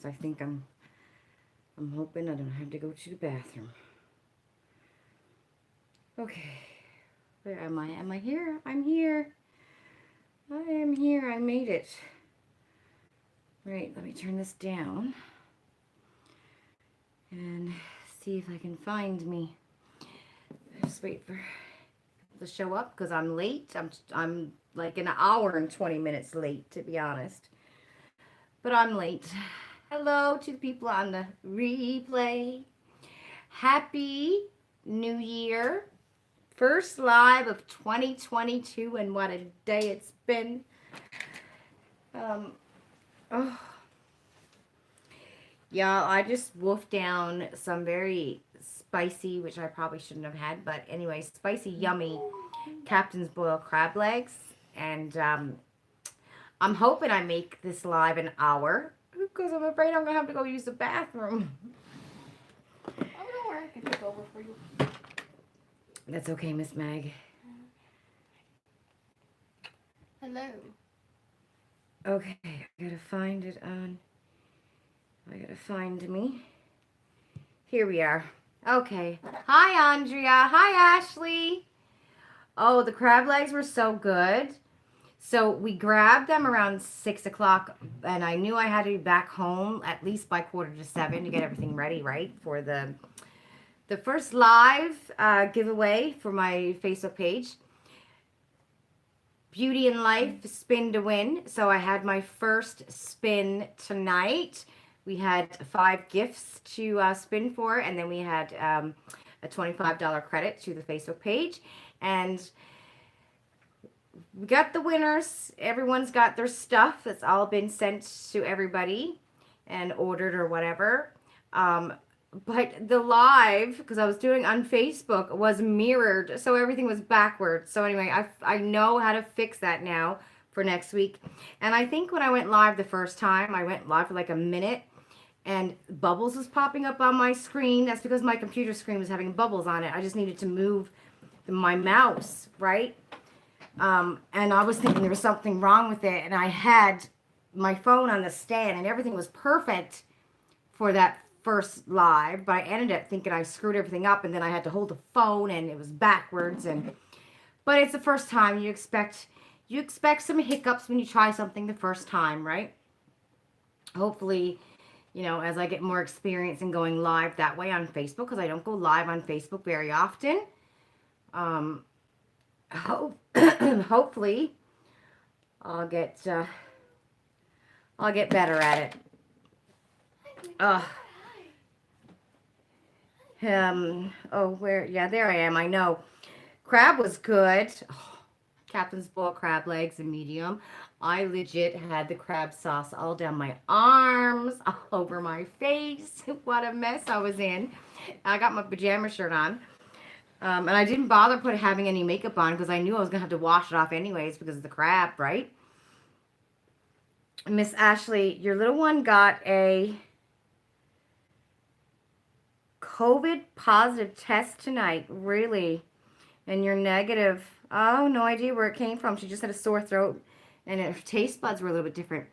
honest. I think I'm hoping I don't have to go to the bathroom. Okay. Where am I? Am I here? I'm here. I am here. I made it. Right, let me turn this down and see if I can find me. Just wait for to show up because I'm late. I'm like an hour and 20 minutes late, to be honest. But I'm late. Hello to the people on the replay. Happy New Year. First live of 2022, and what a day it's been. Oh. Yeah, I just wolfed down some very spicy, which I probably shouldn't have had, but anyway, spicy, yummy Captain's Boiled crab legs. And I'm hoping I make this live an hour because I'm afraid I'm going to have to go use the bathroom. Oh, don't worry. I can take over for you. That's okay, Miss Mag. Hello. Okay, I gotta find it on. I gotta find me. Here we are. Okay. Hi, Andrea. Hi, Ashley. Oh, the crab legs were so good. So we grabbed them around 6 o'clock, and I knew I had to be back home at least by 6:45 to get everything ready, right, for the first live giveaway for my Facebook page. Beauty in Life, spin to win. So I had my first spin tonight. We had 5 gifts to spin for, and then we had a $25 credit to the Facebook page. And we got the winners. Everyone's got their stuff. That's all been sent to everybody and ordered or whatever. But the live, because I was doing on Facebook, was mirrored, so everything was backwards. So anyway, I know how to fix that now for next week. And I think when I went live the first time, I went live for like a minute, and bubbles was popping up on my screen. That's because my computer screen was having bubbles on it. I just needed to move my mouse, right? And I was thinking there was something wrong with it, and I had my phone on the stand, and everything was perfect for that first live, but I ended up thinking I screwed everything up, and then I had to hold the phone and it was backwards. And but it's the first time. You expect some hiccups when you try something the first time, right? Hopefully, as I get more experience in going live that way on Facebook, because I don't go live on Facebook very often. Hopefully I'll get better at it. Yeah, there I am. I know. Crab was good. Oh, Captain's Boiled crab legs and medium. I legit had the crab sauce all down my arms, all over my face. What a mess I was in. I got my pajama shirt on. And I didn't bother having any makeup on because I knew I was going to have to wash it off anyways because of the crab, right? Miss Ashley, your little one got a COVID positive test tonight, really? And you're negative. Oh, no idea where it came from. She just had a sore throat and her taste buds were a little bit different.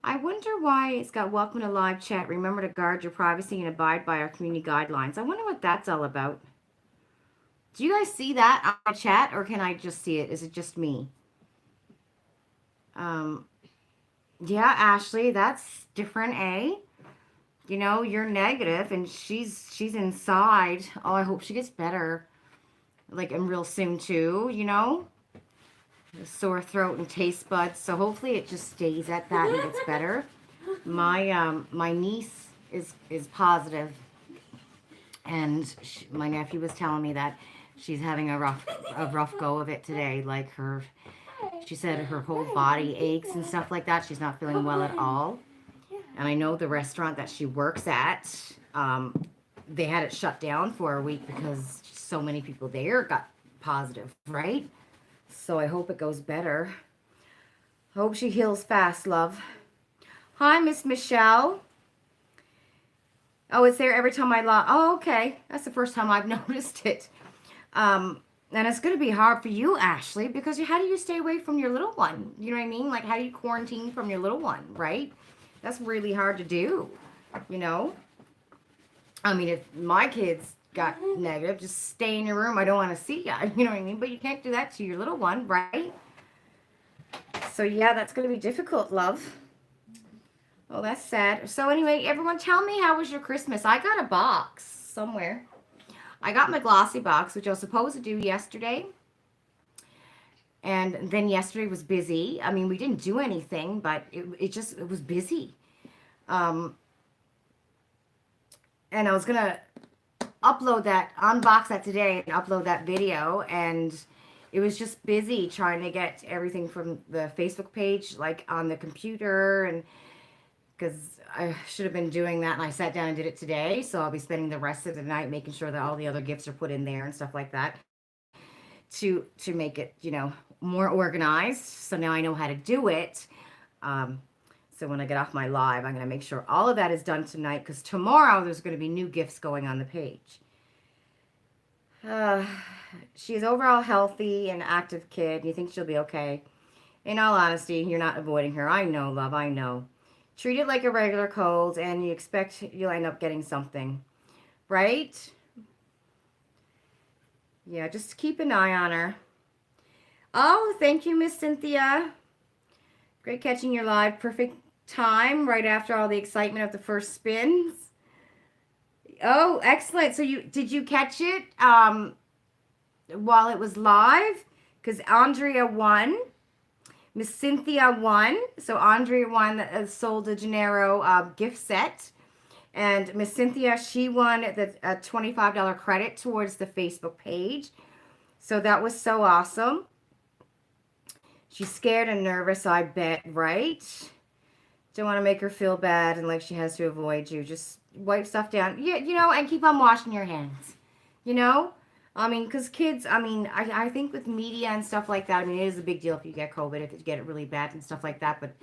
I wonder why it's got welcome to live chat. Remember to guard your privacy and abide by our community guidelines. I wonder what that's all about. Do you guys see that on my chat, or can I just see it? Is it just me? Yeah, Ashley, that's different, eh? You're negative and she's inside. Oh, I hope she gets better. Like, and real soon too, The sore throat and taste buds. So hopefully it just stays at that and gets better. My niece is positive, and my nephew was telling me that she's having a rough go of it today. Like she said her whole body aches and stuff like that. She's not feeling well at all. And I know the restaurant that she works at, they had it shut down for a week because so many people there got positive, right? So I hope it goes better. Hope she heals fast, love. Hi, Miss Michelle. Oh, it's there every time I log. Oh, okay. That's the first time I've noticed it. And it's going to be hard for you, Ashley, because how do you stay away from your little one? You know what I mean? Like, how do you quarantine from your little one, right? That's really hard to do, you know? I mean, if my kids got negative, just stay in your room. I don't want to see you. You know what I mean? But you can't do that to your little one, right? So, yeah, that's going to be difficult, love. Oh, that's sad. So, anyway, everyone tell me, how was your Christmas? I got a box somewhere. I got my glossy box, which I was supposed to do yesterday. And then yesterday was busy. I mean, we didn't do anything, but it was busy. And I was going to unbox that today and upload that video. And it was just busy trying to get everything from the Facebook page, like on the computer. And because I should have been doing that, and I sat down and did it today. So I'll be spending the rest of the night making sure that all the other gifts are put in there and stuff like that to make it, more organized. So now I know how to do it. So when I get off my live, I'm going to make sure all of that is done tonight, because tomorrow there's going to be new gifts going on the page. She is overall healthy and active kid. You think she'll be okay? In all honesty, you're not avoiding her. I know, love, I know. Treat it like a regular cold, and you expect you'll end up getting something, right? Yeah, just keep an eye on her. Oh, thank you, Miss Cynthia. Great catching your live. Perfect time right after all the excitement of the first spins. Oh, excellent. So did you catch it while it was live? Because Andrea won. Miss Cynthia won. So Andrea won the Sol de Janeiro gift set. And Miss Cynthia, she won the $25 credit towards the Facebook page. So that was so awesome. She's scared and nervous, I bet, right? Don't want to make her feel bad and like she has to avoid you. Just wipe stuff down. Yeah, and keep on washing your hands. I mean, because kids, I think with media and stuff like that, it is a big deal if you get COVID, if you get it really bad and stuff like that. But,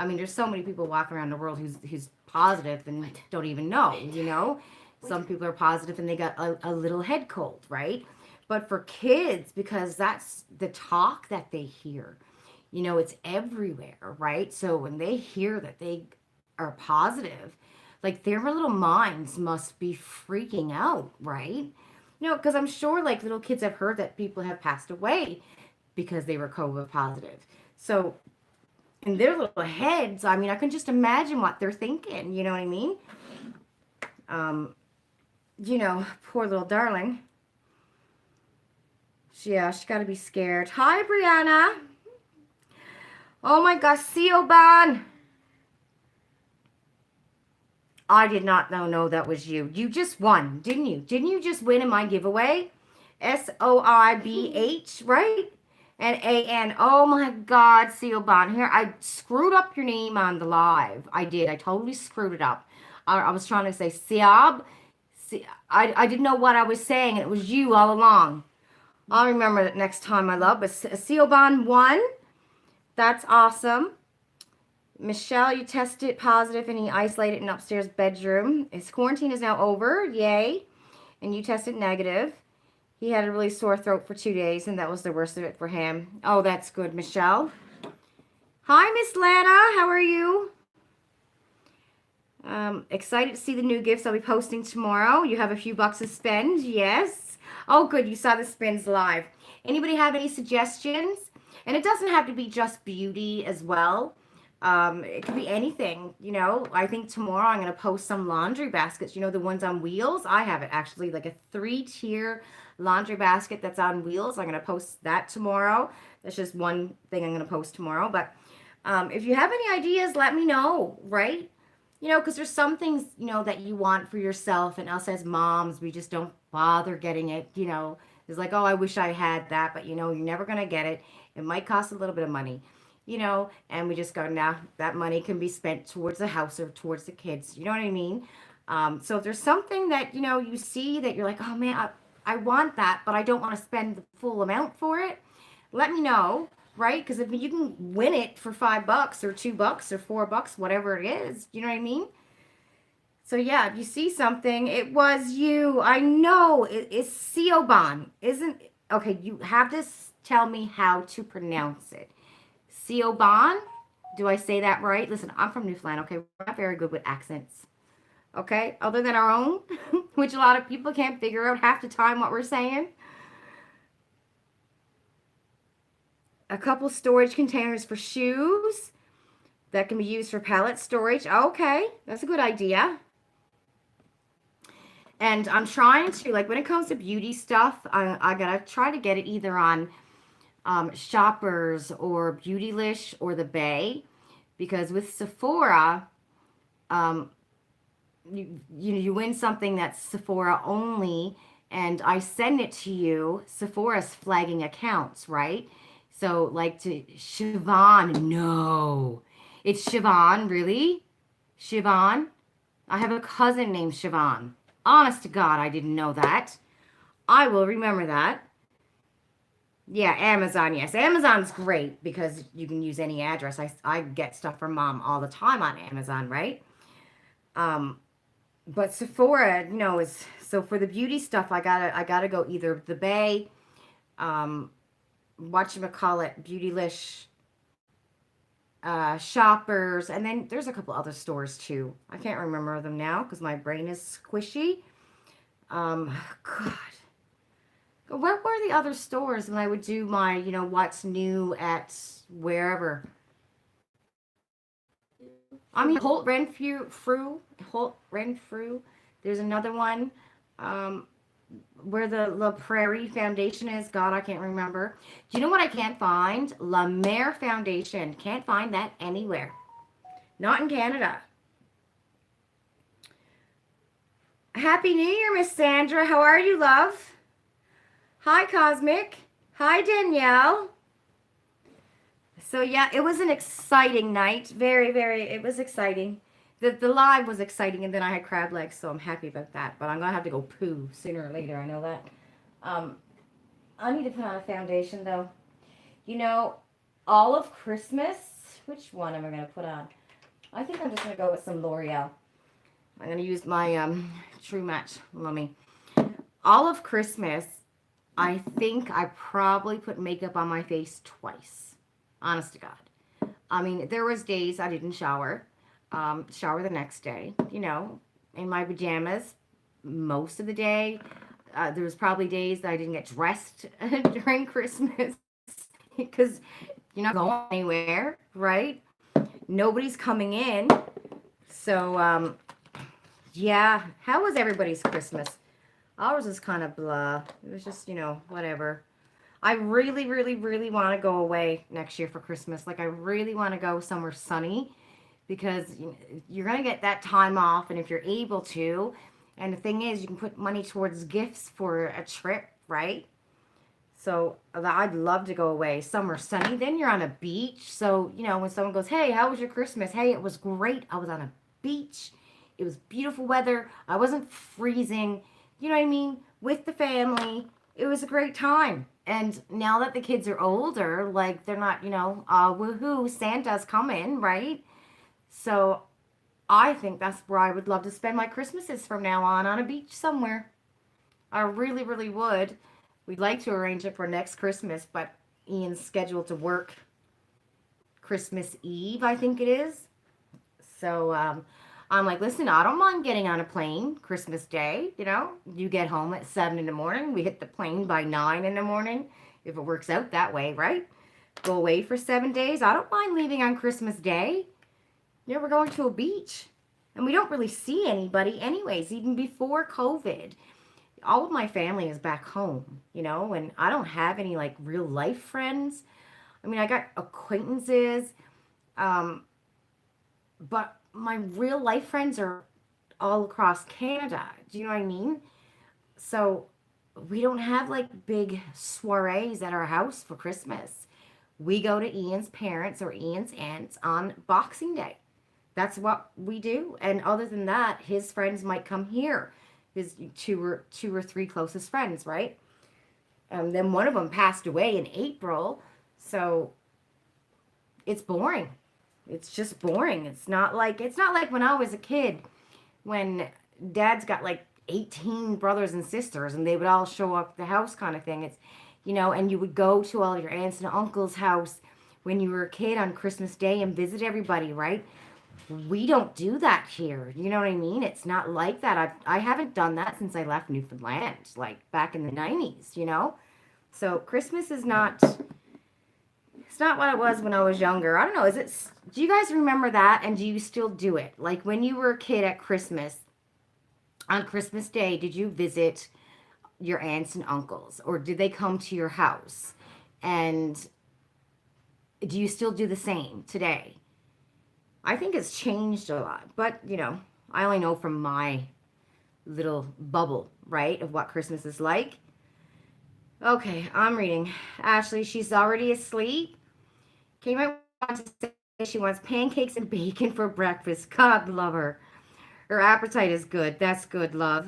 there's so many people walking around the world who's positive and don't even know, Some people are positive and they got a little head cold, right? But for kids, because that's the talk that they hear, it's everywhere, right? So when they hear that they are positive, like their little minds must be freaking out, right? Because I'm sure like little kids have heard that people have passed away because they were COVID positive. So in their little heads, I can just imagine what they're thinking. You know what I mean? Poor little darling. She got to be scared. Hi, Brianna. Oh my gosh, Sioban. I did not know that was you. You just won, didn't you? Didn't you just win in my giveaway? SOIBH, right? And AN. Oh my God, Sioban. Here, I screwed up your name on the live. I did. I totally screwed it up. I was trying to say Siab. I didn't know what I was saying. It was you all along. I'll remember it next time, my love. But Sioban won. That's awesome. Michelle, you tested positive and he isolated in upstairs bedroom. His quarantine is now over. Yay. And you tested negative. He had a really sore throat for 2 days, and that was the worst of it for him. Oh, that's good, Michelle. Hi, Miss Lana. How are you? Excited to see the new gifts I'll be posting tomorrow. You have a few bucks to spend. Yes. Oh, good. You saw the spins live. Anybody have any suggestions? And it doesn't have to be just beauty as well. It could be anything, I think tomorrow I'm going to post some laundry baskets, the ones on wheels. I have it actually, like a 3-tier laundry basket that's on wheels. I'm going to post that tomorrow. That's just one thing I'm going to post tomorrow. But if you have any ideas, let me know, right? Because there's some things, that you want for yourself, and us as moms, we just don't bother getting it, It's like, oh, I wish I had that, but you're never going to get it. It might cost a little bit of money. And we just go, now that money can be spent towards the house or towards the kids. You know what I mean? So if there's something that, you see that you're like, oh man, I want that, but I don't want to spend the full amount for it, let me know, right? Because if you can win it for $5 or $2 or $4, whatever it is, you know what I mean? So yeah, if you see something, it was you. I know it's Sioban, isn't it? Okay, you have to tell me how to pronounce it. Sioban? Do I say that right? Listen, I'm from Newfoundland, okay? We're not very good with accents, okay? Other than our own, which a lot of people can't figure out half the time what we're saying. A couple storage containers for shoes that can be used for pallet storage. Okay, that's a good idea. And I'm trying to, like, when it comes to beauty stuff, I gotta try to get it either on Shoppers or Beautylish or the Bay, because with Sephora, um, you win something that's Sephora only, and I send it to you. Sephora's flagging accounts, right? So like to Siobhan, no, it's Siobhan, really? Siobhan? I have a cousin named Siobhan. Honest to God, I didn't know that. I will remember that. Yeah, Amazon, yes. Amazon's great because you can use any address. I get stuff from mom all the time on Amazon, right? Um, but Sephora, is so for the beauty stuff, I gotta go either the Bay, um, whatchamacallit, Beautylish, Shoppers, and then there's a couple other stores too. I can't remember them now because my brain is squishy. God. What were the other stores when I would do my, what's new at wherever? I mean, Holt Renfrew. There's another one, um, where the La Prairie Foundation is. God, I can't remember. Do you know what I can't find? La Mer Foundation. Can't find that anywhere. Not in Canada. Happy New Year, Miss Sandra. How are you, love? Hi, Cosmic. Hi, Danielle. So yeah, it was an exciting night. Very, very, it was exciting. The live was exciting, and then I had crab legs, so I'm happy about that. But I'm gonna have to go poo sooner or later. I know that. Um, I need to put on a foundation though. You know, all of Christmas. Which one am I gonna put on? I think I'm just gonna go with some L'Oreal. I'm gonna use my True Match Lummy. All of Christmas, I think I probably put makeup on my face twice. Honest to God. I mean, there was days I didn't shower. Shower the next day, in my pajamas most of the day. There was probably days that I didn't get dressed during Christmas because you're not going anywhere, right? Nobody's coming in. So, yeah. How was everybody's Christmas? Ours was kind of blah. It was just, whatever. I really, really, really want to go away next year for Christmas. Like, I really want to go somewhere sunny because you're going to get that time off. And if you're able to, and the thing is, you can put money towards gifts for a trip, right? So I'd love to go away somewhere sunny. Then you're on a beach. So, when someone goes, hey, how was your Christmas? Hey, it was great. I was on a beach. It was beautiful weather. I wasn't freezing. You know what I mean? With the family. It was a great time. And now that the kids are older, like, they're not, woohoo, Santa's coming, right? So I think that's where I would love to spend my Christmases from now on a beach somewhere. I really, really would. We'd like to arrange it for next Christmas, but Ian's scheduled to work Christmas Eve, I think it is. So I'm like, listen, I don't mind getting on a plane Christmas Day. You get home at 7 in the morning. We hit the plane by 9 in the morning, if it works out that way, right? Go away for 7 days. I don't mind leaving on Christmas Day. We're going to a beach. And we don't really see anybody anyways, even before COVID. All of my family is back home, and I don't have any, like, real life friends. I mean, I got acquaintances, but my real life friends are all across Canada. Do you know what I mean? So we don't have, like, big soirees at our house for Christmas. We go to Ian's parents or Ian's aunts on Boxing Day. That's what we do. And other than that, his friends might come here. His two or three closest friends, right? Then one of them passed away in April. So it's boring. It's just boring. It's not like when I was a kid, when dad's got like 18 brothers and sisters and they would all show up at the house kind of thing. It's, and you would go to all your aunts and uncles' house when you were a kid on Christmas Day and visit everybody, right? We don't do that here. You know what I mean? It's not like that. I haven't done that since I left Newfoundland, like back in the 90s, you know? So Christmas is not, it's not what it was when I was younger. I don't know. Do you guys remember that? And do you still do it? Like when you were a kid at Christmas, on Christmas Day, did you visit your aunts and uncles, or did they come to your house? And do you still do the same today? I think it's changed a lot, but I only know from my little bubble, right, of what Christmas is like. Okay, I'm reading. Ashley, she's already asleep. Came out to say she wants pancakes and bacon for breakfast. God love her. Her appetite is good. That's good, love.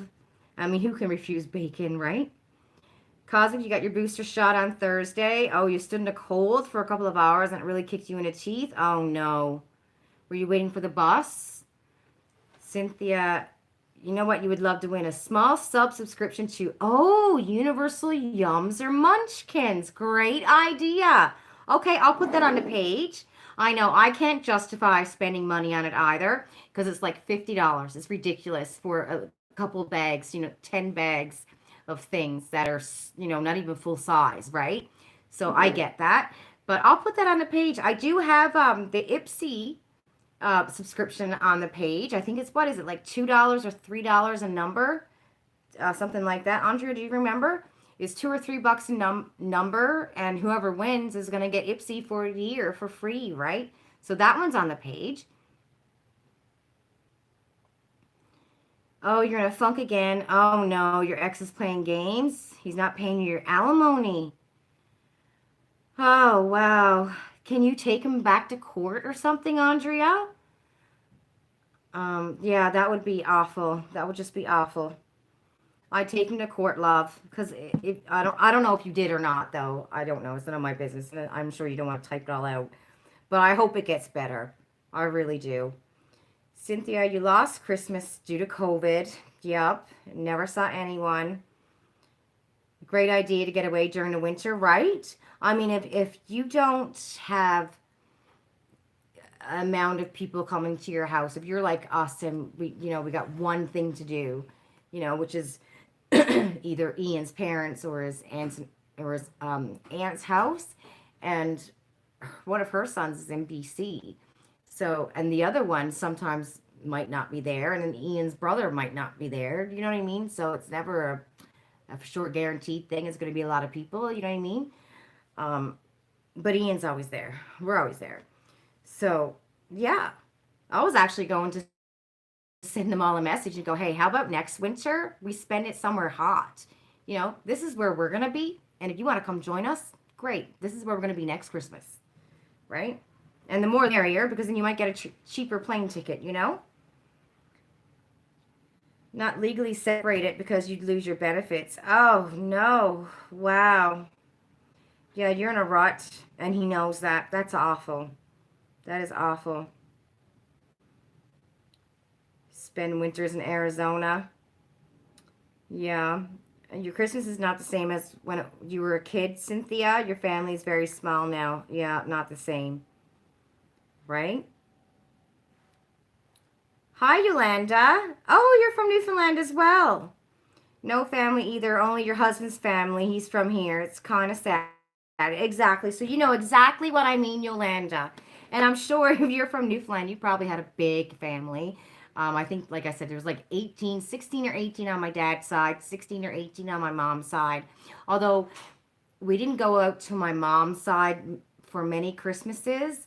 I mean, who can refuse bacon, right? Cosmic, you got your booster shot on Thursday. Oh, you stood in the cold for a couple of hours and it really kicked you in the teeth. Oh, no. Were you waiting for the bus? Cynthia, you know what? You would love to win a small subscription to, Universal Yums or Munchkins. Great idea. Okay, I'll put that on the page. I know I can't justify spending money on it either because it's like $50. It's ridiculous for a couple bags, 10 bags of things that are, not even full size, right? So I get that. But I'll put that on the page. I do have the Ipsy subscription on the page. I think it's, what is it, like $2 or $3 a number? Something like that. Andrea, do you remember? It's $2 or $3 a number, and whoever wins is going to get Ipsy for a year for free, right? So that one's on the page. Oh, you're in a funk again. Oh, no, your ex is playing games. He's not paying you your alimony. Oh, wow. Can you take him back to court or something, Andrea? Yeah, that would be awful. That would just be awful. I'd take him to court, love, because I don't know if you did or not, though. I don't know. It's none of my business. And I'm sure you don't want to type it all out. But I hope it gets better. I really do. Cynthia, you lost Christmas due to COVID. Yep. Never saw anyone. Great idea to get away during the winter, right? I mean, if you don't have amount of people coming to your house, if you're like us and we got one thing to do, which is either Ian's parents or his aunt's house, and one of her sons is in BC. So, and the other one sometimes might not be there, and then Ian's brother might not be there. You know what I mean? So it's never a sure guaranteed thing. It's going to be a lot of people. You know what I mean? But Ian's always there. We're always there. So yeah, I was actually going to send them all a message and go, hey, how about next winter we spend it somewhere hot? This is where we're going to be. And if you want to come join us, great. This is where we're going to be next Christmas, right? And the more the merrier, because then you might get a cheaper plane ticket, Not legally separated because you'd lose your benefits. Oh, no. Wow. Yeah, you're in a rut, and he knows that. That's awful. That is awful. Spend winters in Arizona. Yeah. And your Christmas is not the same as when you were a kid, Cynthia. Your family is very small now. Yeah, not the same. Right? Hi, Yolanda. Oh, you're from Newfoundland as well. No family either, only your husband's family. He's from here. It's kind of sad. Exactly. So you know exactly what I mean, Yolanda. And I'm sure if you're from Newfoundland, you probably had a big family. I think, like I said, there was like 16 or 18 on my dad's side, 16 or 18 on my mom's side. Although we didn't go out to my mom's side for many Christmases.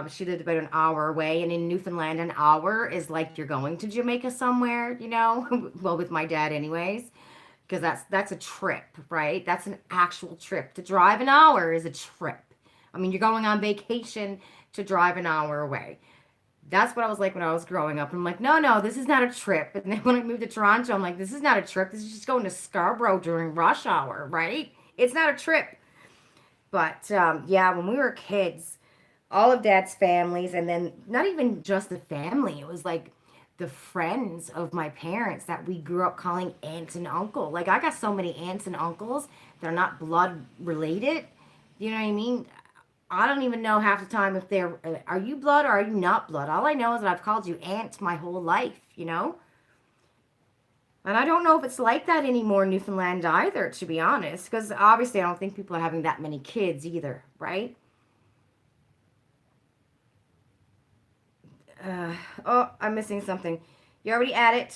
She lived about an hour away, and in Newfoundland, an hour is like you're going to Jamaica somewhere, well, with my dad anyways, because that's a trip, right? That's an actual trip. To drive an hour is a trip. I mean, you're going on vacation to drive an hour away. That's what I was like when I was growing up. I'm like, no, this is not a trip. And then when I moved to Toronto, I'm like, this is not a trip. This is just going to Scarborough during rush hour, right? It's not a trip. But yeah, when we were kids, all of Dad's families, and then not even just the family, it was like the friends of my parents that we grew up calling aunts and uncle. Like, I got so many aunts and uncles that are not blood related. You know what I mean? I don't even know half the time if they're, are you blood or are you not blood? All I know is that I've called you aunt my whole life, you know? And I don't know if it's like that anymore in Newfoundland either, to be honest, because obviously I don't think people are having that many kids either, right? Uh, oh, I'm missing something. You already added.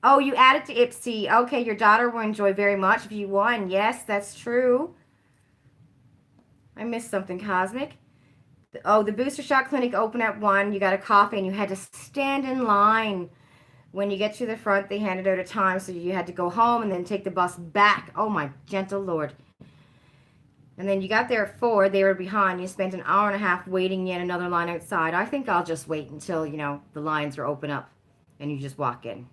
Oh, you added to Ipsy. Okay, your daughter will enjoy very much if you won. Yes, that's true. I missed something, Cosmic. Oh, the booster shot clinic opened at 1. You got a coffee and you had to stand in line. When you get to the front, they handed out a time, so you had to go home and then take the bus back. Oh, my gentle Lord. And then you got there at 4. They were behind. You spent an hour and a half waiting in another line outside. I think I'll just wait until, the lines are open up and you just walk in.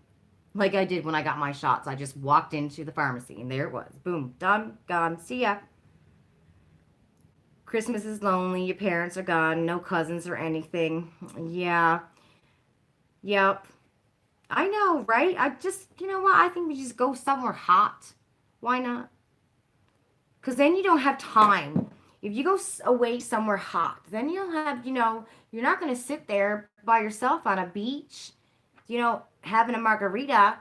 Like I did when I got my shots. I just walked into the pharmacy and there it was. Boom. Done. Gone. See ya. Christmas is lonely. Your parents are gone. No cousins or anything. Yeah. Yep. I know, right? I just, you know what? I think we just go somewhere hot. Why not? Because then you don't have time. If you go away somewhere hot, then you'll have, you're not going to sit there by yourself on a beach, having a margarita,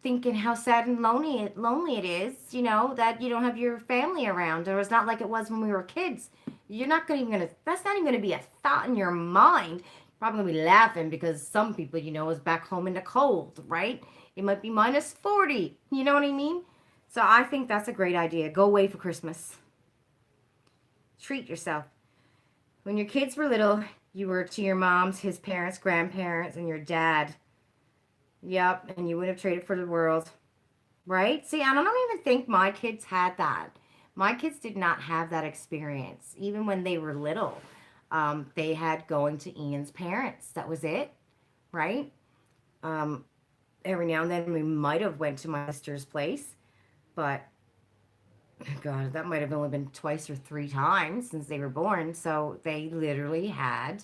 thinking how sad and lonely it is, that you don't have your family around, or it's not like it was when we were kids. You're not even going to, that's not even going to be a thought in your mind. You're probably going to be laughing because some people, is back home in the cold, right? It might be minus 40. You know what I mean? So I think that's a great idea. Go away for Christmas. Treat yourself. When your kids were little, you were to your mom's, his parents, grandparents, and your dad. Yep, and you wouldn't have traded for the world. Right? See, I don't even think my kids had that. My kids did not have that experience. Even when they were little, they had going to Ian's parents. That was it. Right? Every now and then we might have went to my sister's place. But, God, that might have only been twice or 3 times since they were born. So they literally had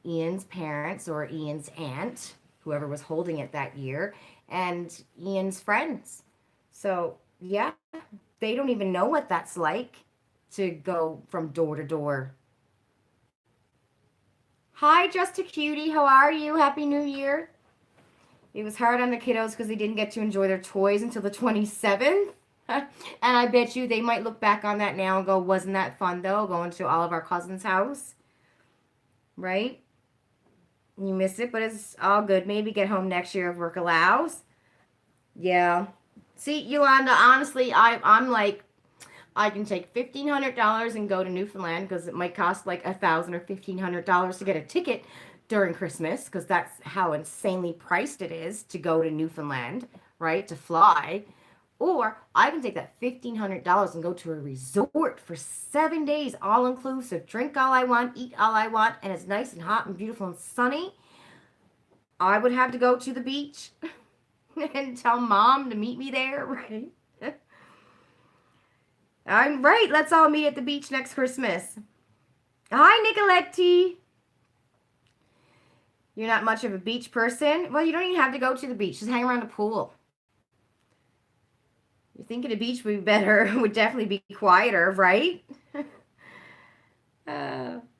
Ian's parents or Ian's aunt, whoever was holding it that year, and Ian's friends. So, yeah, they don't even know what that's like to go from door to door. Hi, Just a Cutie. How are you? Happy New Year. It was hard on the kiddos because they didn't get to enjoy their toys until the 27th. And I bet you they might look back on that now and go, wasn't that fun though, going to all of our cousins' house? Right? You miss it, but it's all good. Maybe get home next year if work allows. Yeah. See, Yolanda, honestly, I'm like, I can take $1,500 and go to Newfoundland because it might cost like $1,000 or $1,500 to get a ticket during Christmas because that's how insanely priced it is to go to Newfoundland, right? To fly. Or I can take that $1,500 and go to a resort for 7 days, all inclusive. Drink all I want, eat all I want, and it's nice and hot and beautiful and sunny. I would have to go to the beach and tell mom to meet me there, right? I'm right. Let's all meet at the beach next Christmas. Hi, Nicoletti. You're not much of a beach person? Well, you don't even have to go to the beach. Just hang around the pool. You're thinking the beach would be better, would definitely be quieter, right?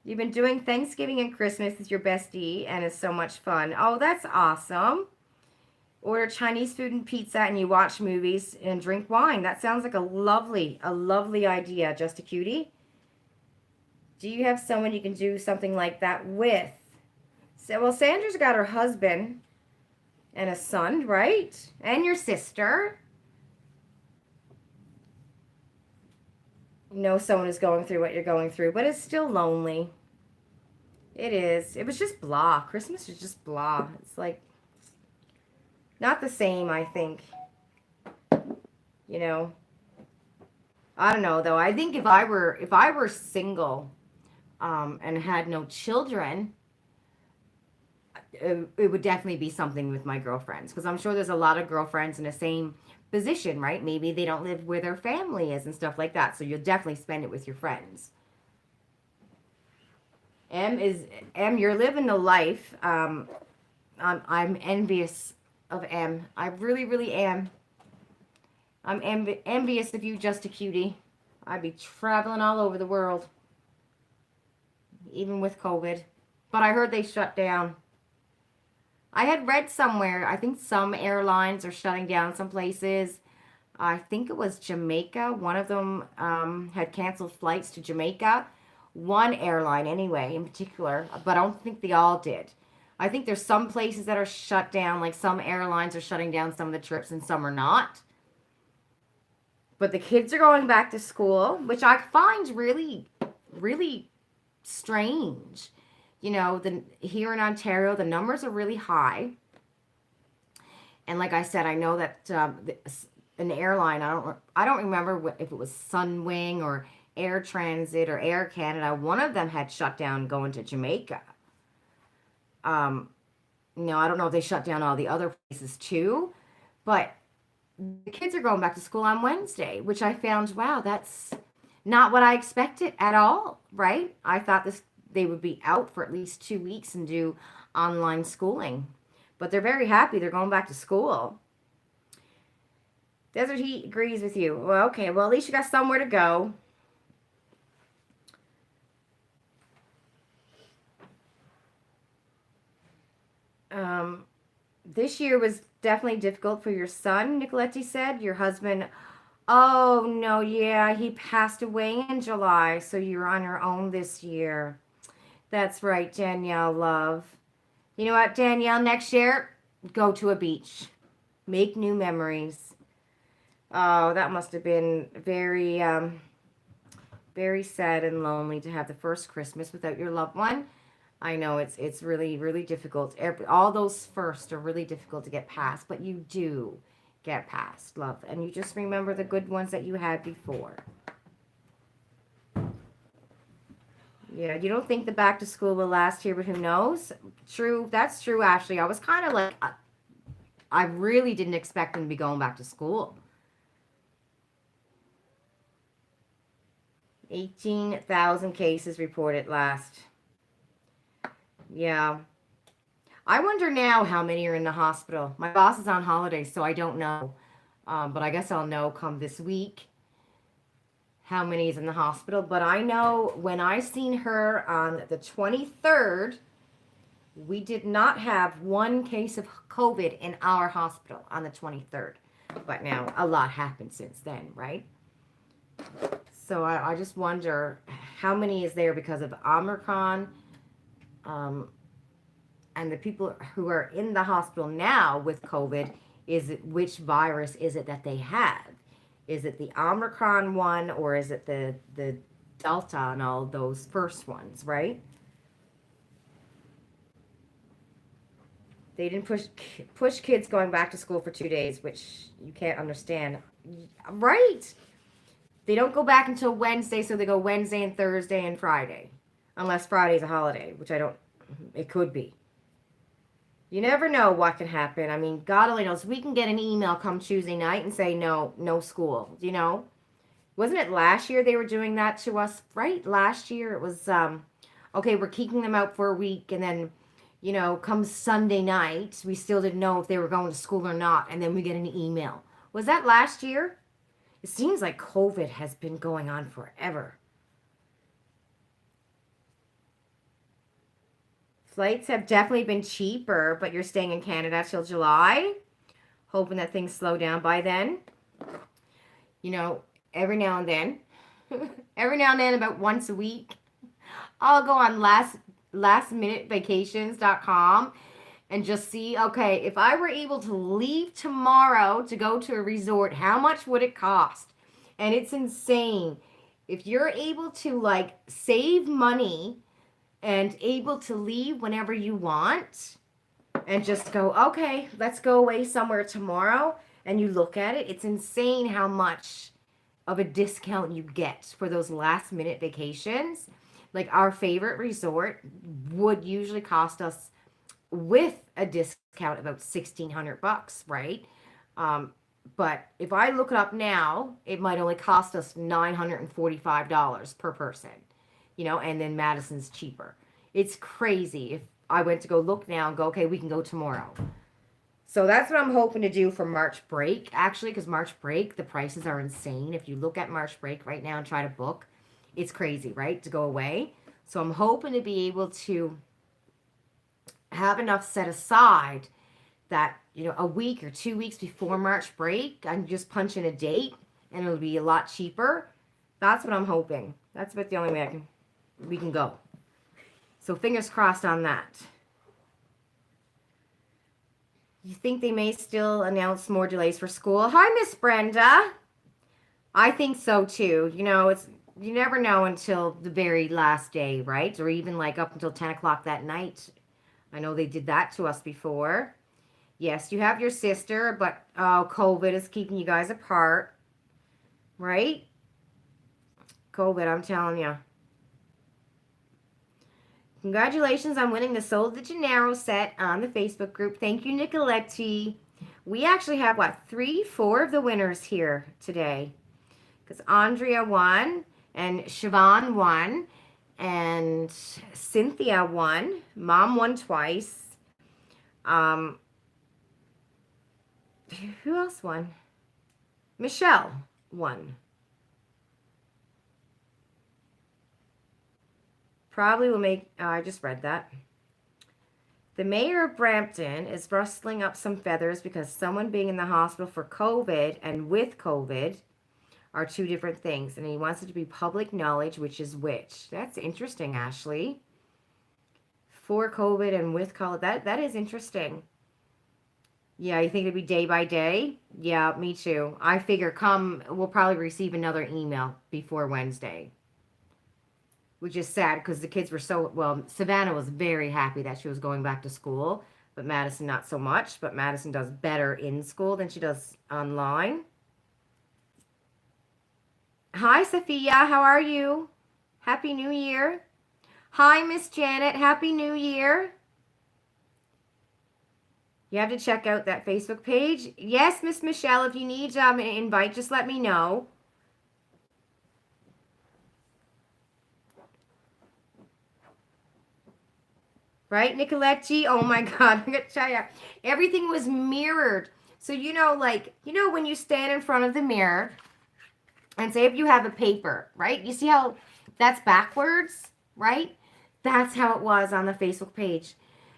You've been doing Thanksgiving and Christmas with your bestie, and it's so much fun. Oh, that's awesome. Order Chinese food and pizza, and you watch movies and drink wine. That sounds like a lovely idea, Just a Cutie. Do you have someone you can do something like that with? So, well, Sandra's got her husband and a son, right? And your sister. You know someone is going through what you're going through, but it's still lonely. It is. It was just blah. Christmas is just blah. It's like not the same, I think. I don't know though. I think if I were single, and had no children, it would definitely be something with my girlfriends because I'm sure there's a lot of girlfriends in the same position, right? Maybe they don't live where their family is and stuff like that. So you'll definitely spend it with your friends. You're living the life. I'm envious of M. I really, really am. I'm envious of you, Just a Cutie. I'd be traveling all over the world. even with COVID. But I heard they shut down. I had read somewhere, I think some airlines are shutting down some places. I think it was Jamaica. One of them had canceled flights to Jamaica. One airline, anyway, in particular, but I don't think they all did. I think there's some places that are shut down, like some airlines are shutting down some of the trips and some are not. But the kids are going back to school, which I find really, really strange. Here in Ontario, the numbers are really high. And like I said, I know that an airline, I don't remember if it was Sunwing or Air Transit or Air Canada, one of them had shut down going to Jamaica. I don't know if they shut down all the other places too, but the kids are going back to school on Wednesday, which I found, wow, that's not what I expected at all, right? I thought they would be out for at least 2 weeks and do online schooling. But they're very happy they're going back to school. Desert Heat agrees with you. Well, okay, well, at least you got somewhere to go. This year was definitely difficult for your son, Nicoletti said. Your husband, oh, no, yeah, he passed away in July, so you're on your own this year. That's right, Danielle, love. You know what, Danielle, next year, go to a beach. Make new memories. Oh, that must have been very, very sad and lonely to have the first Christmas without your loved one. I know it's really, really difficult. All those first are really difficult to get past, but you do get past, love. And you just remember the good ones that you had before. Yeah, you don't think the back to school will last here, but who knows? True, that's true, Ashley. I was kind of like, I really didn't expect them to be going back to school. 18,000 cases reported last. Yeah. I wonder now how many are in the hospital. My boss is on holiday, so I don't know. But I guess I'll know come this week how many is in the hospital. But I know when I seen her on the 23rd, we did not have one case of COVID in our hospital on the 23rd. But now a lot happened since then, right? So I just wonder how many is there because of Omicron. And the people who are in the hospital now with COVID, which virus is it that they have? Is it the Omicron one or is it the Delta and all those first ones, right? They didn't push kids going back to school for 2 days, which you can't understand. Right. They don't go back until Wednesday, so they go Wednesday and Thursday and Friday. Unless Friday's a holiday, which it could be. You never know what can happen. I mean, God only knows. We can get an email come Tuesday night and say, no school, Wasn't it last year they were doing that to us, right? Last year it was, okay, we're keeping them out for a week, and then, come Sunday night, we still didn't know if they were going to school or not, and then we get an email. Was that last year? It seems like COVID has been going on forever. Flights have definitely been cheaper, but you're staying in Canada till July, hoping that things slow down by then. Every now and then, about once a week, I'll go on lastminutevacations.com and just see, okay, if I were able to leave tomorrow to go to a resort, how much would it cost? And it's insane. If you're able to save money and able to leave whenever you want and just go, okay, let's go away somewhere tomorrow, and you look at it, it's insane how much of a discount you get for those last minute vacations. Like our favorite resort would usually cost us with a discount about $1,600, right? But if I look it up now, it might only cost us $945 per person, and then Madison's cheaper. It's crazy. If I went to go look now and go, okay, we can go tomorrow. So that's what I'm hoping to do for March break, actually, because March break, the prices are insane. If you look at March break right now and try to book, it's crazy, right, to go away. So I'm hoping to be able to have enough set aside that, a week or 2 weeks before March break, I can just punch in a date and it'll be a lot cheaper. That's what I'm hoping. That's about the only way we can go. So fingers crossed on that. You think they may still announce more delays for school? Hi, Miss Brenda. I think so too. You never know until the very last day, right? Or even like up until 10 o'clock that night. I know they did that to us before. Yes, you have your sister, but COVID is keeping you guys apart, right? COVID, I'm telling you. Congratulations on winning the Sol de Janeiro set on the Facebook group. Thank you, Nicoletti. We actually have, 4 of the winners here today. Because Andrea won, and Siobhan won, and Cynthia won. Mom won twice. Who else won? Michelle won. Probably will make, I just read that. The mayor of Brampton is rustling up some feathers because someone being in the hospital for COVID and with COVID are 2 different things. And he wants it to be public knowledge, which is which. That's interesting, Ashley. For COVID and with COVID, that is interesting. Yeah, you think it'd be day by day? Yeah, me too. I figure we'll probably receive another email before Wednesday. Which is sad because the kids were Savannah was very happy that she was going back to school, but Madison not so much. But Madison does better in school than she does online. Hi, Sophia. How are you? Happy New Year. Hi, Miss Janet. Happy New Year. You have to check out that Facebook page. Yes, Miss Michelle, if you need an invite, just let me know. Right, Nicoletti? Oh my God, I'm gonna tell you, everything was mirrored. So when you stand in front of the mirror, and say if you have a paper, right? You see how that's backwards, right? That's how it was on the Facebook page.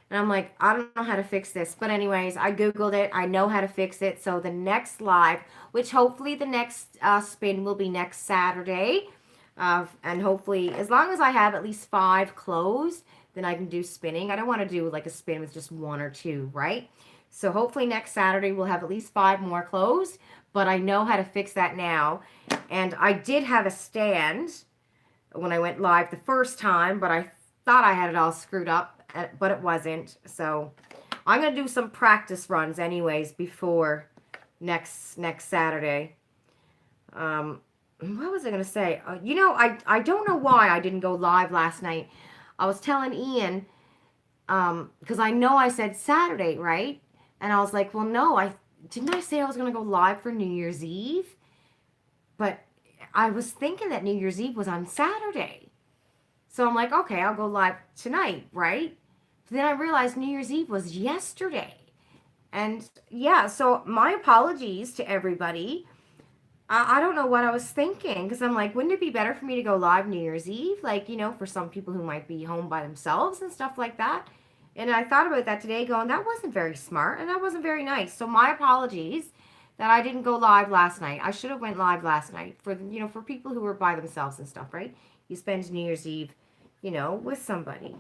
And I'm like, I don't know how to fix this. But anyways, I Googled it. I know how to fix it. So the next live, which hopefully the next spin will be next Saturday. And hopefully, as long as I have at least 5 closed, then I can do spinning. I don't want to do like a spin with just 1 or 2, right? So hopefully next Saturday we'll have at least 5 more closed. But I know how to fix that now. And I did have a stand when I went live the first time, but I thought I had it all screwed up, but it wasn't. So I'm going to do some practice runs anyways before next Saturday. What was I going to say? I don't know why I didn't go live last night. I was telling Ian, because I know I said Saturday, right? And I was like, well, no, didn't I say I was going to go live for New Year's Eve? But I was thinking that New Year's Eve was on Saturday. So I'm like, okay, I'll go live tonight, right? But then I realized New Year's Eve was yesterday. And yeah, so my apologies to everybody. I don't know what I was thinking, because I'm like, wouldn't it be better for me to go live New Year's Eve? Like, for some people who might be home by themselves and stuff like that. And I thought about that today going, that wasn't very smart and that wasn't very nice. So my apologies that I didn't go live last night. I should have went live last night for people who were by themselves and stuff, right? You spend New Year's Eve, with somebody.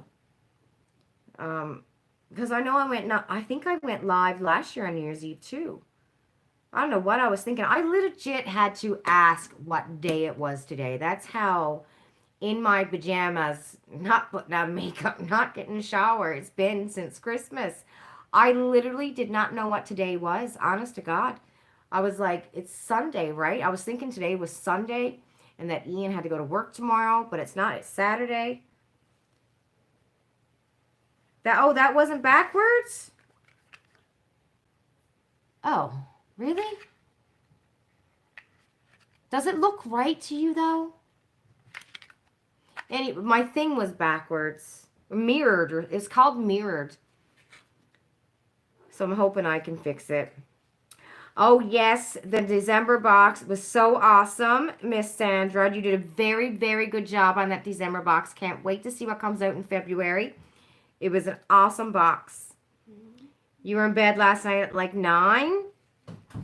Because I know I think I went live last year on New Year's Eve too. I don't know what I was thinking. I legit had to ask what day it was today. That's how in my pajamas, not putting on makeup, not getting a shower. It's been since Christmas. I literally did not know what today was, honest to God. I was like, it's Sunday, right? I was thinking today was Sunday and that Ian had to go to work tomorrow, but it's not. It's Saturday. That wasn't backwards? Oh, really? Does it look right to you, though? My thing was backwards. Mirrored. It's called mirrored. So I'm hoping I can fix it. Oh, yes, the December box was so awesome, Miss Sandra. You did a very, very good job on that December box. Can't wait to see what comes out in February. It was an awesome box. Mhm. You were in bed last night at like 9?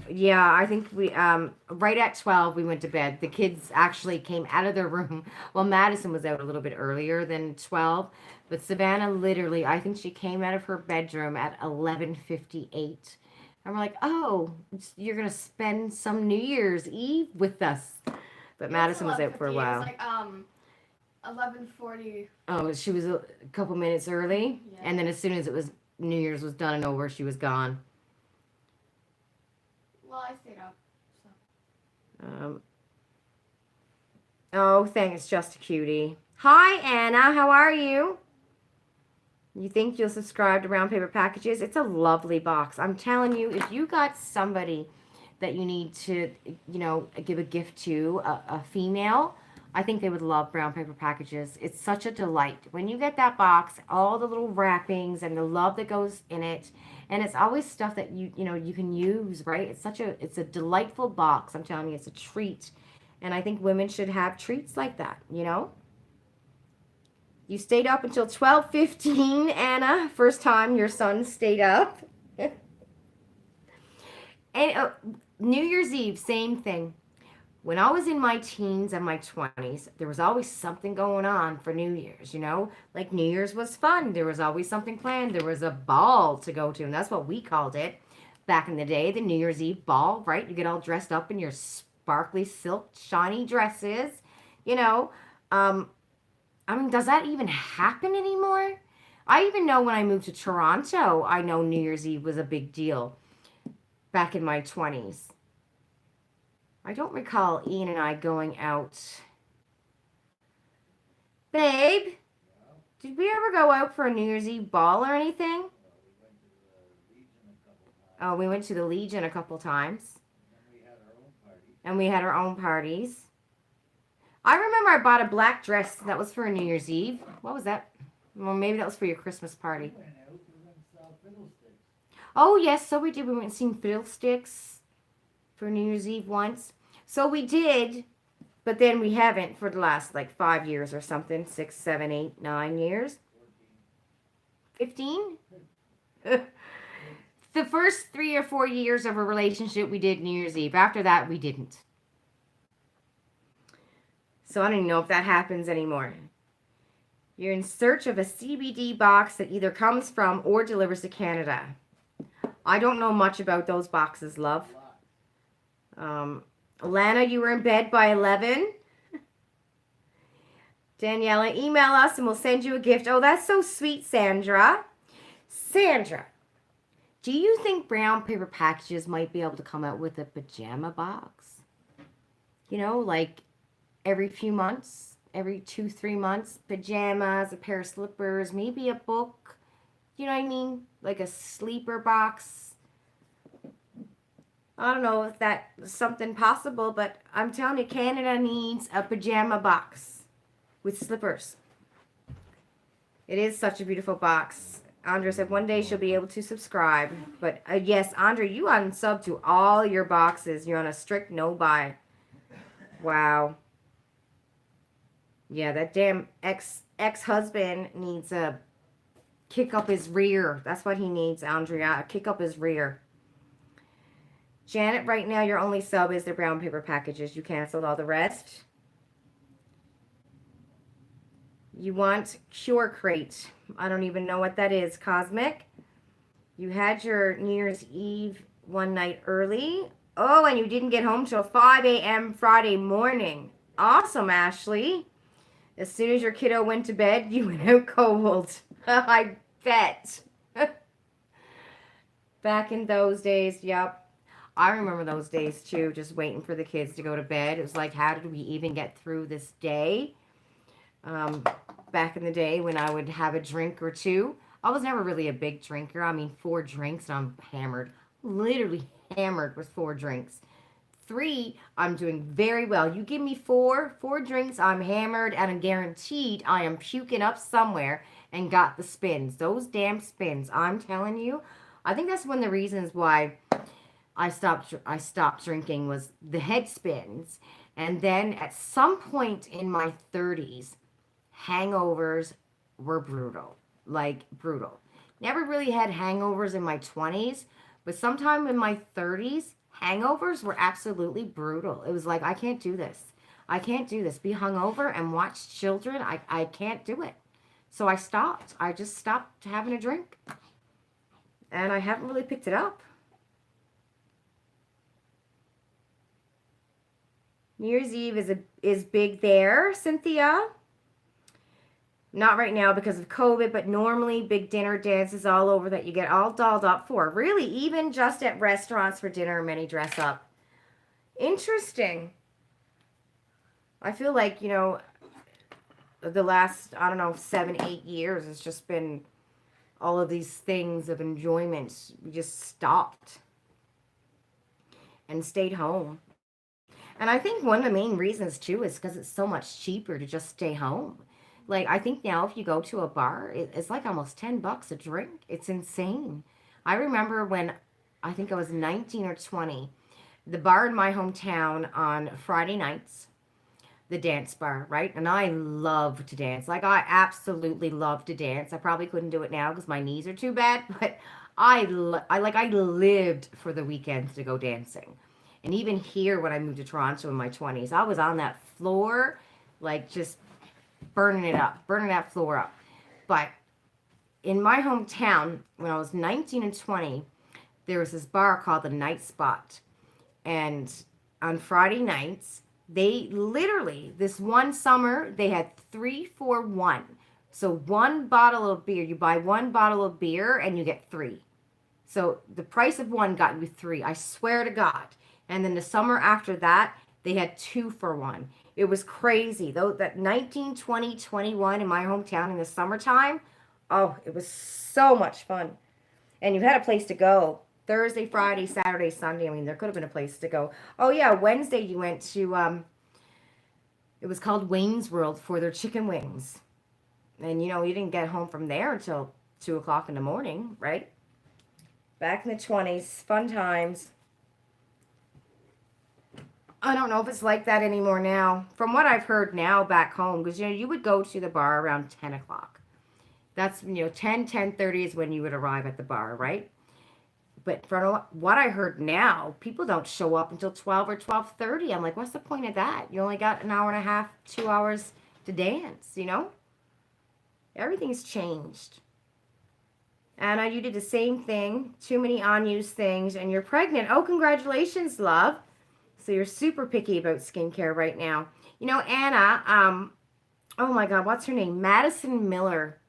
Yeah, I think we right at 12 we went to bed. The kids actually came out of their room. Well, Madison was out a little bit earlier than 12, but Savannah literally, I think she came out of her bedroom at 11:58. And we're like, "Oh, you're going to spend some New Year's Eve with us." But It wasn't Madison was out for a 11:58. It was while. like 11:40. Oh, she was a couple minutes early, Yeah. and then as soon as it was New Year's was done and over, she was gone. Well, I stayed up. So. Um, Oh, thanks, just a cutie. Hi, Anna. How are you? You think you'll subscribe to Round Paper Packages? It's a lovely box. I'm telling you, if you got somebody that you need to, give a gift to, a female, I think they would love Brown Paper Packages. It's such a delight. When you get that box, all the little wrappings and the love that goes in it, and it's always stuff that you can use, right? It's a delightful box. I'm telling you, it's a treat. And I think women should have treats like that, You stayed up until 12:15, Anna. First time your son stayed up. And New Year's Eve, same thing. When I was in my teens and my 20s, there was always something going on for New Year's, Like New Year's was fun. There was always something planned. There was a ball to go to, and that's what we called it back in the day, the New Year's Eve ball, right? You get all dressed up in your sparkly silk shiny dresses, you know. Does that even happen anymore? I even know when I moved to Toronto, I know New Year's Eve was a big deal back in my 20s. I don't recall Ian and I going out. Babe, did we ever go out for a New Year's Eve ball or anything? Oh, we went to the Legion a couple times. And we had our own parties. I remember I bought a black dress. That was for a New Year's Eve. What was that? Well, maybe that was for your Christmas party. Oh, yes, so we did. We went and seen Fiddlesticks for New Year's Eve once. So we did, but then we haven't for the last like 5 years or something. 6, 7, 8, 9 years. 15? The first 3 or 4 years of a relationship, we did New Year's Eve. After that, we didn't. So I don't even know if that happens anymore. You're in search of a CBD box that either comes from or delivers to Canada. I don't know much about those boxes, love. Lana, you were in bed by 11. Daniela, email us and we'll send you a gift. Oh, that's so sweet, Sandra. Sandra, do you think Brown Paper Packages might be able to come out with a pajama box? Like every few months, every 2, 3 months, pajamas, a pair of slippers, maybe a book. You know what I mean? Like a sleeper box. I don't know if that's something possible, but I'm telling you, Canada needs a pajama box with slippers. It is such a beautiful box. Andrea said one day she'll be able to subscribe. But yes, Andrea, you unsub to all your boxes. You're on a strict no-buy. Wow. Yeah, that damn ex-husband needs a kick up his rear. That's what he needs, Andrea. A kick up his rear. Janet, right now your only sub is the Brown Paper Packages. You canceled all the rest. You want Cure Crate. I don't even know what that is. Cosmic. You had your New Year's Eve one night early. Oh, and you didn't get home till 5 a.m. Friday morning. Awesome, Ashley. As soon as your kiddo went to bed, you went out cold. I bet. Back in those days, yep. I remember those days too, just waiting for the kids to go to bed. It was like, how did we even get through this day? Back in the day when I would have a drink or two. I was never really a big drinker. 4 drinks and I'm hammered. Literally hammered with 4 drinks. 3, I'm doing very well. You give me 4 drinks, I'm hammered, and I'm guaranteed I am puking up somewhere and got the spins. Those damn spins, I'm telling you. I think that's one of the reasons why I stopped drinking was the head spins. And then at some point in my 30s, hangovers were brutal. Like brutal. Never really had hangovers in my 20s, but sometime in my 30s, hangovers were absolutely brutal. It was like I can't do this. I can't do this. Be hungover and watch children. I can't do it. So I stopped. I just stopped having a drink. And I haven't really picked it up. New Year's Eve is big there, Cynthia. Not right now because of COVID, but normally big dinner dances all over that you get all dolled up for. Really, even just at restaurants for dinner, many dress up. Interesting. I feel like, the last, I don't know, 7, 8 years has just been all of these things of enjoyment. We just stopped and stayed home. And I think one of the main reasons too is because it's so much cheaper to just stay home. Like I think now if you go to a bar, it's like almost $10 a drink. It's insane. I remember when I think I was 19 or 20, the bar in my hometown on Friday nights, the dance bar, right? And I love to dance. Like I absolutely love to dance. I probably couldn't do it now because my knees are too bad, but I lived for the weekends to go dancing. And even here when I moved to Toronto in my 20s, I was on that floor like just burning it up, burning that floor up. But in my hometown when I was 19 and 20, there was this bar called the Night Spot. And on Friday nights, they literally, this one summer, they had 3 for 1. So one bottle of beer, you buy one bottle of beer and you get 3. So the price of one got you 3. I swear to God. And then the summer after that, they had 2 for 1. It was crazy. Though that 19, 20, 21 in my hometown in the summertime, oh, it was so much fun. And you had a place to go. Thursday, Friday, Saturday, Sunday. I mean, there could have been a place to go. Oh yeah, Wednesday you went to it was called Wayne's World for their chicken wings. And you didn't get home from there until 2 o'clock in the morning, right? Back in the 20s, fun times. I don't know if it's like that anymore now. From what I've heard now back home, because you would go to the bar around 10 o'clock. That's 10:30 is when you would arrive at the bar, right? But from what I heard now, people don't show up until 12 or 12:30. I'm like, what's the point of that? You only got an hour and a half, 2 hours to dance. Everything's changed. Anna, you did the same thing. Too many unused things, and you're pregnant. Oh, congratulations, love. So you're super picky about skincare right now. Anna, oh my God, what's her name? Madison Miller.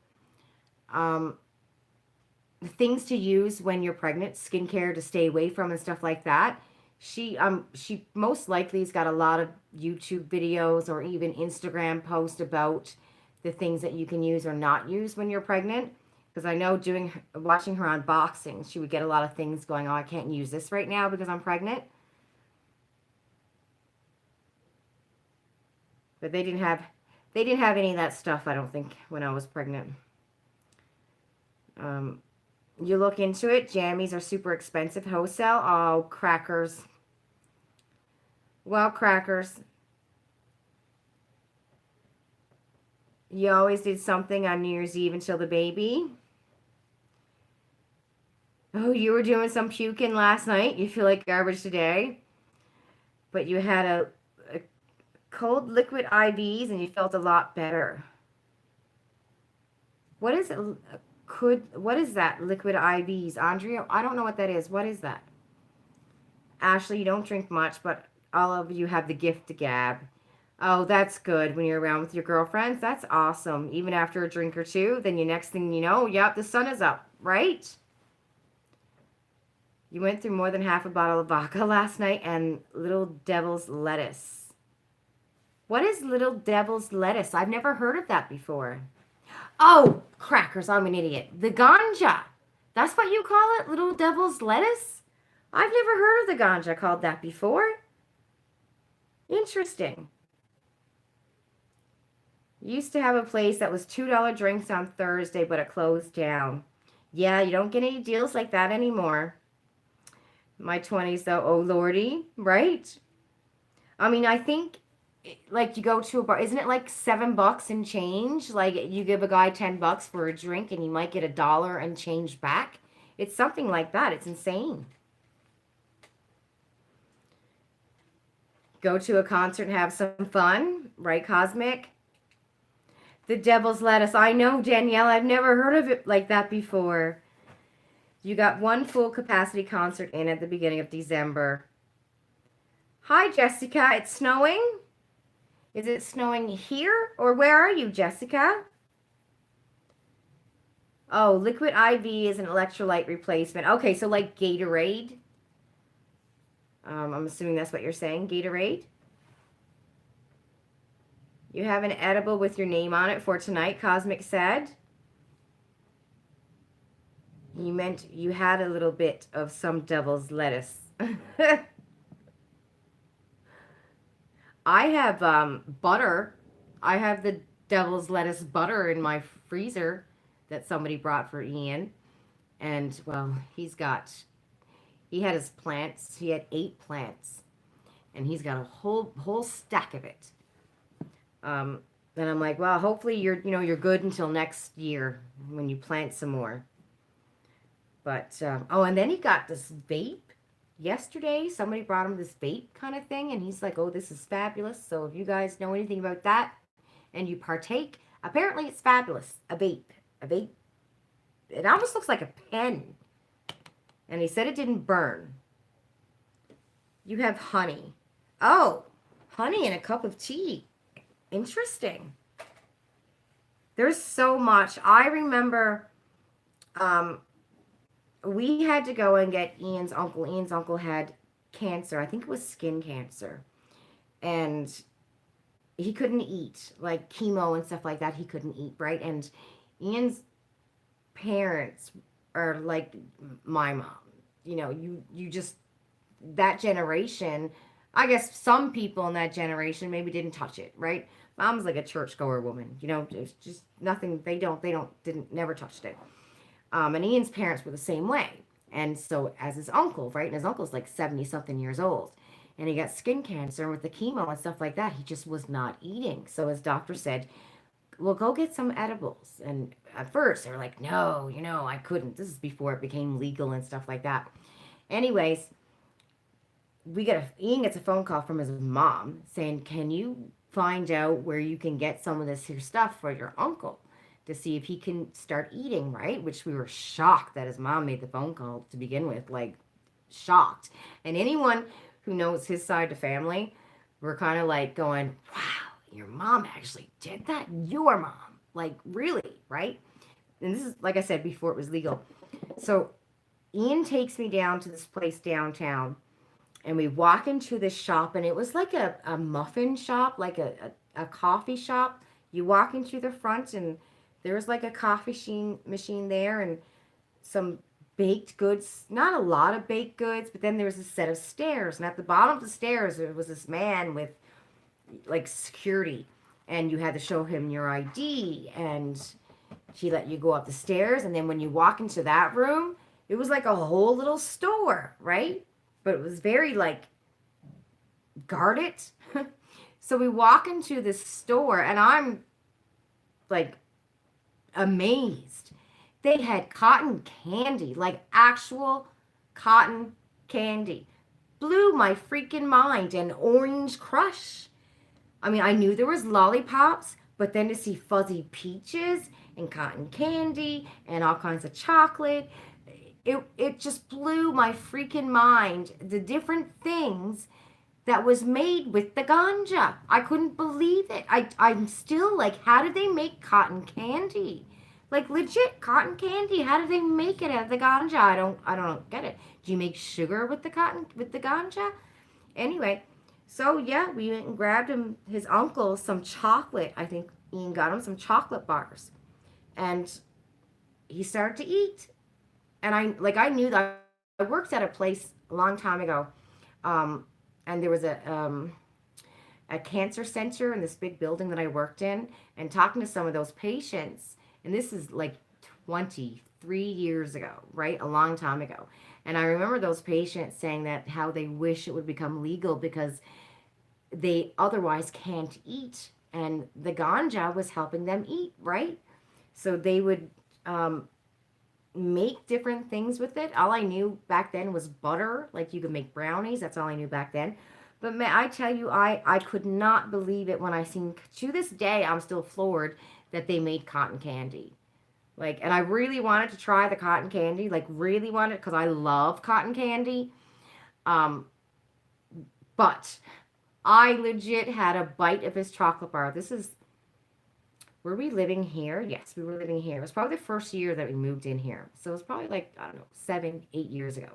The things to use when you're pregnant, skincare to stay away from and stuff like that. She most likely has got a lot of YouTube videos or even Instagram posts about the things that you can use or not use when you're pregnant. Because I know watching her unboxing, she would get a lot of things going, oh, I can't use this right now because I'm pregnant. But they didn't have any of that stuff, I don't think, when I was pregnant. You look into it. Jammies are super expensive wholesale. Oh, crackers. Well, crackers. You always did something on New Year's Eve until the baby. Oh, you were doing some puking last night. You feel like garbage today. But you had a cold liquid IVs and you felt a lot better. What is it? What is that? Liquid IVs. Andrea, I don't know what that is. What is that? Ashley, you don't drink much, but all of you have the gift to gab. Oh, that's good when you're around with your girlfriends. That's awesome. Even after a drink or two, then next thing you know, yep, the sun is up, right? You went through more than half a bottle of vodka last night and Little Devil's Lettuce. What is Little Devil's Lettuce? I've never heard of that before. Oh, crackers, I'm an idiot. The ganja. That's what you call it? Little Devil's Lettuce? I've never heard of the ganja called that before. Interesting. Used to have a place that was $2 drinks on Thursday, but it closed down. Yeah, you don't get any deals like that anymore. My 20s, though, oh lordy, right? I mean, I think like you go to a bar, isn't it like $7 and change? Like you give a guy $10 for a drink and you might get $1 and change back. It's something like that. It's insane. Go to a concert and have some fun, right, Cosmic? The Devil's Lettuce. I know, Danielle. I've never heard of it like that before. You got one full capacity concert in at the beginning of December. Hi, Jessica. It's snowing? Is it snowing here? Or where are you, Jessica? Oh, Liquid IV is an electrolyte replacement. Okay, so like Gatorade. I'm assuming that's what you're saying, Gatorade. You have an edible with your name on it for tonight, Cosmic said. You meant you had a little bit of some devil's lettuce. I have butter. I have the devil's lettuce butter in my freezer that somebody brought for Ian. And, well, he had his plants. He had 8 plants. And he's got a whole stack of it. Then I'm like, well, hopefully you're good until next year when you plant some more. But, oh, and then he got this vape yesterday. Somebody brought him this vape kind of thing, and he's like, oh, this is fabulous. So if you guys know anything about that and you partake, apparently it's fabulous. A vape. It almost looks like a pen. And he said it didn't burn. You have honey. Oh, honey in a cup of tea. Interesting. There's so much. I remember we had to go and get Ian's uncle. Ian's uncle had cancer. I think it was skin cancer. And he couldn't eat, like chemo and stuff like that. He couldn't eat, right? And Ian's parents are like my mom. You know, you just, that generation, I guess some people in that generation maybe didn't touch it, right? Mom's like a churchgoer woman, you know, it's just nothing, didn't, never touched it. And Ian's parents were the same way. And so as his uncle, right? And his uncle's like 70 something years old. And he got skin cancer, and with the chemo and stuff like that, he just was not eating. So his doctor said, well, go get some edibles. And at first they were like, no, I couldn't. This is before it became legal and stuff like that. Anyways, Ian gets a phone call from his mom saying, can you find out where you can get some of this here stuff for your uncle to see if he can start eating, right? Which we were shocked that his mom made the phone call to begin with, like shocked. And anyone who knows his side of the family, we're kind of like going, wow, your mom actually did that? Your mom. Like, really, right? And this is, like I said, before it was legal. So Ian takes me down to this place downtown, and we walk into this shop, and it was like a muffin shop, like a coffee shop. You walk into the front, and there was like a coffee machine there, and some baked goods, not a lot of baked goods, but then there was a set of stairs, and at the bottom of the stairs there was this man with like security, and you had to show him your ID, and he let you go up the stairs, and then when you walk into that room, it was like a whole little store, right? But it was very like guarded. So we walk into this store, and I'm like amazed. They had cotton candy, like actual cotton candy. Blew my freaking mind. And Orange Crush. I mean, I knew there was lollipops, but then to see fuzzy peaches and cotton candy and all kinds of chocolate, it just blew my freaking mind. The different things that was made with the ganja. I couldn't believe it. I'm still like, how did they make cotton candy? Like legit cotton candy. How did they make it out of the ganja? I don't get it. Do you make sugar with the ganja? Anyway, so yeah, we went and grabbed his uncle some chocolate. I think Ian got him some chocolate bars. And he started to eat. And I knew that I worked at a place a long time ago. And there was a cancer center in this big building that I worked in, and talking to some of those patients, and this is like 23 years ago, right? A long time ago. And I remember those patients saying that how they wish it would become legal because they otherwise can't eat. And the ganja was helping them eat, right? So they would um, make different things with it. All I knew back then was butter. Like you could make brownies. That's all I knew back then. But man, I tell you, I could not believe it when I seen, to this day, I'm still floored that they made cotton candy. Like, and I really wanted to try the cotton candy, like really wanted, because I love cotton candy. Um, but I legit had a bite of his chocolate bar. This is, were we living here? Yes, we were living here. It was probably the first year that we moved in here. So it was probably like, I don't know, 7, 8 years ago.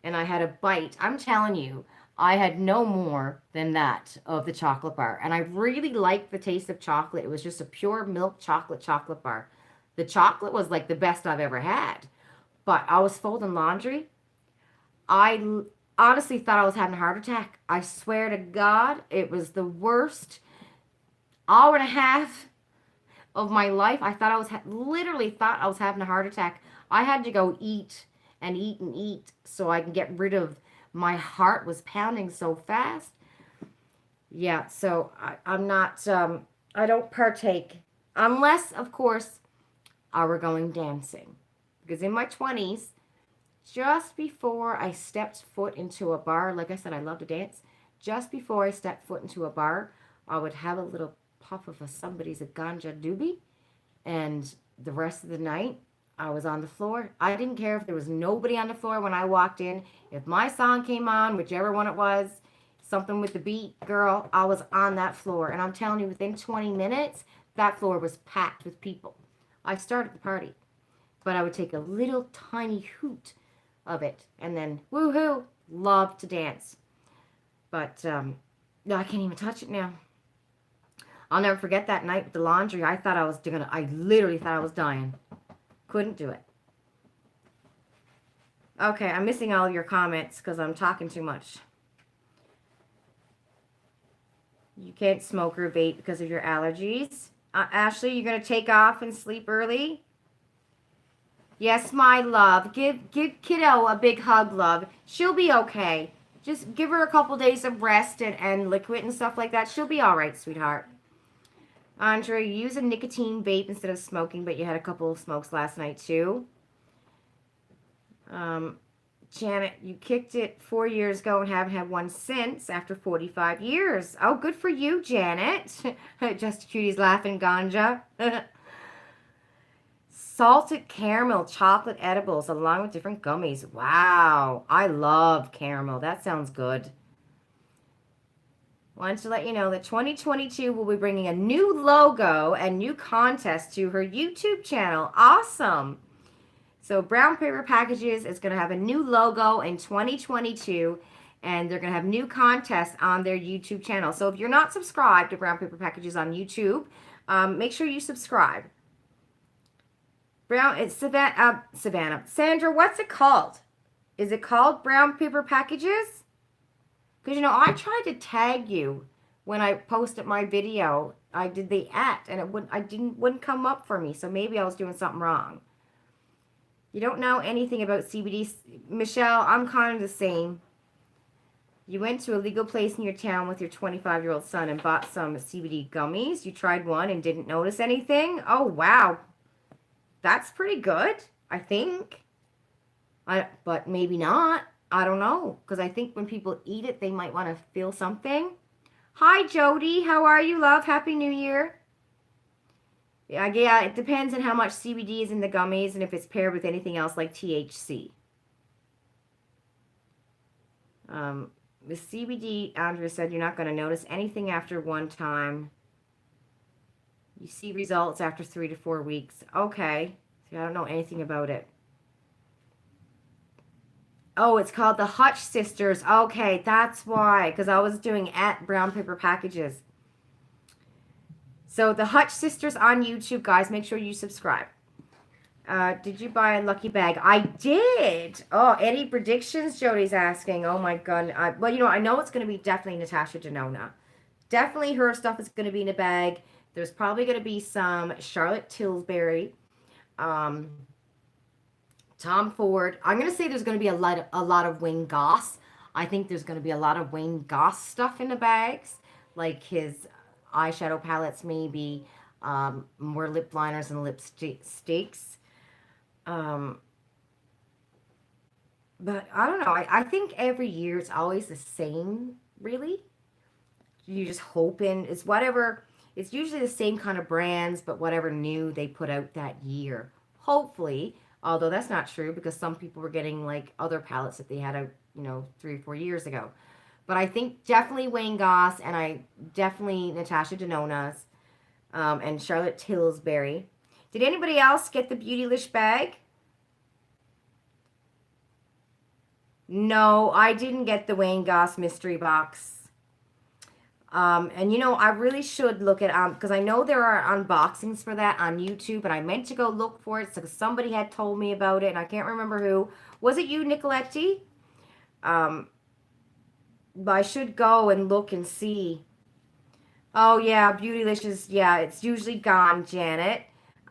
And I had a bite. I'm telling you, I had no more than that of the chocolate bar. And I really liked the taste of chocolate. It was just a pure milk chocolate bar. The chocolate was like the best I've ever had. But I was folding laundry. I honestly thought I was having a heart attack. I swear to God, it was the worst hour and a half of my life. I thought I was literally thought I was having a heart attack. I had to go eat and eat and eat so I can get rid of, my heart was pounding so fast. Yeah, so I'm not I don't partake unless of course I were going dancing. Because in my 20s, just before I stepped foot into a bar, like I said, I love to dance. Just before I stepped foot into a bar, I would have a little puff of somebody's ganja doobie, and the rest of the night, I was on the floor. I didn't care if there was nobody on the floor when I walked in. If my song came on, whichever one it was, something with the beat, girl, I was on that floor. And I'm telling you, within 20 minutes, that floor was packed with people. I started the party, but I would take a little tiny hoot of it and then woohoo, love to dance. But no, I can't even touch it now. I'll never forget that night with the laundry. I literally thought I was dying. Couldn't do it. Okay, I'm missing all of your comments because I'm talking too much. You can't smoke or vape because of your allergies. Ashley, you're going to take off and sleep early? Yes, my love. Give kiddo a big hug, love. She'll be okay. Just give her a couple days of rest and liquid and stuff like that. She'll be all right, sweetheart. Andre, you use a nicotine vape instead of smoking, but you had a couple of smokes last night too. Janet, you kicked it 4 years ago and haven't had one since after 45 years. Oh, good for you, Janet. Just Cutie's laughing, ganja. Salted caramel chocolate edibles along with different gummies. Wow, I love caramel. That sounds good. Wanted to let you know that 2022 will be bringing a new logo and new contest to her YouTube channel. Awesome. So Brown Paper Packages is going to have a new logo in 2022, and they're going to have new contests on their YouTube channel. So if you're not subscribed to Brown Paper Packages on YouTube, make sure you subscribe. It's Savannah. Sandra, what's it called? Is it called Brown Paper Packages? Because, you know, I tried to tag you when I posted my video. I did the @ and it wouldn't come up for me. So maybe I was doing something wrong. You don't know anything about CBD. Michelle, I'm kind of the same. You went to a legal place in your town with your 25-year-old son and bought some CBD gummies. You tried one and didn't notice anything. Oh, wow. That's pretty good, I think. But maybe not. I don't know. Because I think when people eat it, they might want to feel something. Hi, Jody. How are you, love? Happy New Year. Yeah, it depends on how much CBD is in the gummies and if it's paired with anything else like THC. With CBD, Andrea said you're not going to notice anything after one time. You see results after 3 to 4 weeks. Okay. See, I don't know anything about it. Oh, it's called the Hutch Sisters. Okay, that's why. Because I was doing @ Brown Paper Packages. So the Hutch Sisters on YouTube, guys. Make sure you subscribe. Did you buy a lucky bag? I did. Oh, any predictions? Jody's asking. Oh, my God. Well, you know, I know it's going to be definitely Natasha Denona. Definitely her stuff is going to be in a bag. There's probably going to be some Charlotte Tilbury Tom Ford. I'm gonna say there's gonna be a lot of Wayne Goss. I think there's gonna be a lot of Wayne Goss stuff in the bags, like his eyeshadow palettes, maybe more lip liners and lipsticks. Um, but I don't know. I think every year it's always the same, really. You just hoping it's whatever. It's usually the same kind of brands, but whatever new they put out that year. Hopefully, although that's not true because some people were getting like other palettes that they had out, 3 or 4 years ago. But I think definitely Wayne Goss and I definitely Natasha Denona's and Charlotte Tilbury. Did anybody else get the Beautylish bag? No, I didn't get the Wayne Goss mystery box. And I really should look at because I know there are unboxings for that on YouTube, and I meant to go look for it because somebody had told me about it, and I can't remember who. Was it you, Nicoletti? But I should go and look and see. Oh yeah, Beautylicious. Yeah, it's usually gone, Janet.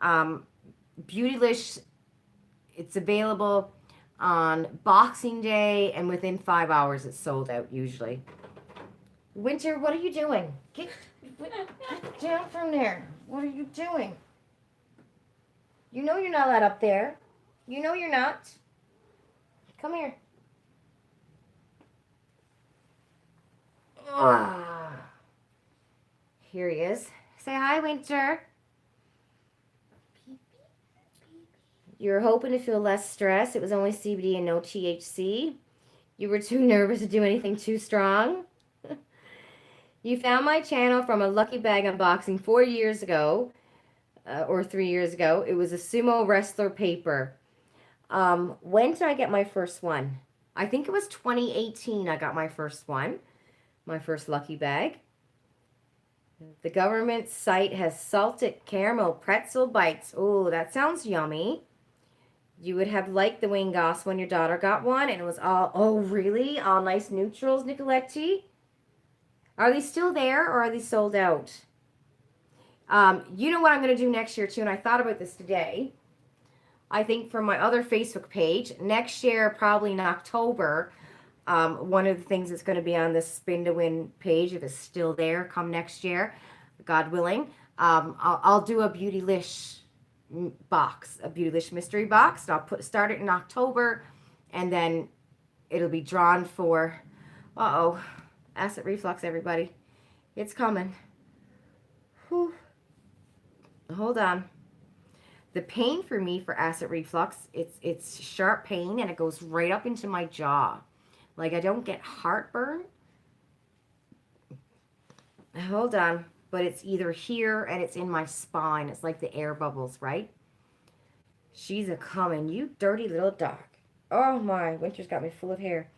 Um, Beautylish. It's available on Boxing Day, and within 5 hours, it's sold out usually. Winter, what are you doing? Get down from there. What are you doing? You know you're not allowed up there. You know you're not. Come here. Ah. Here he is. Say hi, Winter. You were hoping to feel less stress. It was only CBD and no THC. You were too nervous to do anything too strong. You found my channel from a lucky bag unboxing 4 years ago, or 3 years ago. It was a sumo wrestler paper. When did I get my first one? I think it was 2018 I got my first one, my first lucky bag. The government site has salted caramel pretzel bites. Oh, that sounds yummy. You would have liked the Wayne Goss when your daughter got one, and it was all, oh, really? All nice neutrals, Nicoletti? Are they still there or are they sold out? You know what I'm going to do next year too, and I thought about this today. I think for my other Facebook page, next year, probably in October, one of the things that's going to be on the Spin to Win page, if it's still there come next year, God willing, I'll do a Beautylish box, a Beautylish mystery box. And I'll start it in October, and then it'll be drawn for, acid reflux, everybody. It's coming. Whew. Hold on. The pain for me for acid reflux, it's sharp pain and it goes right up into my jaw. Like I don't get heartburn. Hold on. But it's either here and it's in my spine. It's like the air bubbles, right? She's a coming. You dirty little dog. Oh my, Winter's got me full of hair.